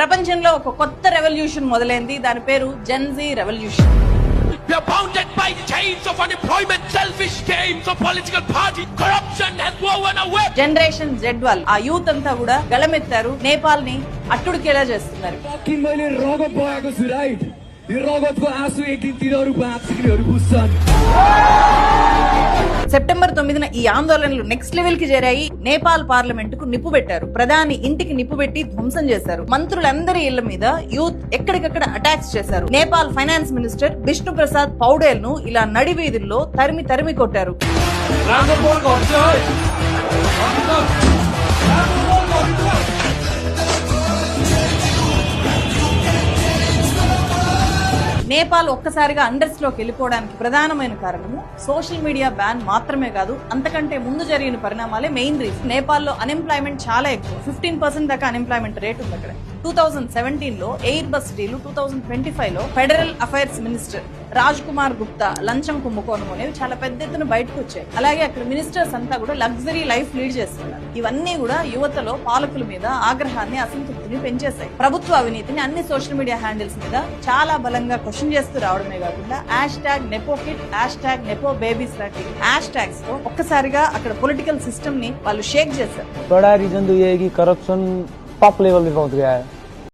ప్రపంచంలో ఒక కొత్త రెవల్యూషన్ మొదలైంది. దాని పేరు Gen Z revolution. We are bounded by chains of unemployment, selfish games of political party, corruption has woven away. Generation Z వాళ్ళు ఆ యూత్ అంతా కూడా గళమెత్తారు. నేపాల్ ని అట్టుడికేలా చేస్తున్నారు. मैले रगत बगाएको छु राइट यो रगतको आँसु एक दिन तिनीहरू बाँच्नेहरू बुझ्छन्। సెప్టెంబర్ 9న ఈ ఆందోళనలు నెక్స్ట్ లెవెల్ కి చేరాయి. నేపాల్ పార్లమెంట్ కు నిప్పు పెట్టారు. ప్రధాని ఇంటికి నిప్పు పెట్టి ధ్వంసం చేశారు. మంత్రులందరి ఇళ్ల మీద యూత్ ఎక్కడికక్కడ అటాక్స్ చేశారు. నేపాల్ ఫైనాన్స్ మినిస్టర్ విష్ణు ప్రసాద్ పౌడేల్ ను ఇలా నడి వీధుల్లో తరిమి తరిమి కొట్టారు. నేపాల్ ఒక్కసారిగా అండర్స్ లోకి వెళ్ళిపోవడానికి ప్రధానమైన కారణము సోషల్ మీడియా బ్యాన్ మాత్రమే కాదు, అంతకంటే ముందు జరిగిన పరిణామాలే మెయిన్ రీజన్. నేపాల్లో అన్ఎంప్లాయ్మెంట్ చాలా ఎక్కువ, 15% దాకా అన్ఎంప్లాయ్మెంట్ రేట్ ఉంది అక్కడ. 2017 లో ఎయిర్ బస్ డీలు, 2025 లో federal affairs minister Raj Kumar Gupta లంచం కుంభకోణం అనేవి చాలా పెద్ద ఎత్తున బయటకు వచ్చాయి. అలాగే అక్కడ మినిస్టర్స్ అంతా కూడా లగ్జరీ లైఫ్ లీడ్ చేస్తున్నారు. ఇవన్నీ కూడా యువతలో పాలకుల మీద ఆగ్రహాన్ని, అసంతృప్తిని పెంచేశాయి. ప్రభుత్వ అవినీతిని అన్ని సోషల్ మీడియా హ్యాండిల్స్ మీద చాలా బలంగా క్వశ్చన్ చేస్తూ రావడమే కాకుండా #నెపోకిట్, #నెపోబేబీస్ లాంటి హ్యాష్ ట్యాగ్స్ తో ఒక్కసారిగా అక్కడ పొలిటికల్ సిస్టమ్ ని వాళ్ళు షేక్ చేశారు. बड़ा रीजन तो ये है कि करप्शन टॉप लेवल पे पहुंच गया है।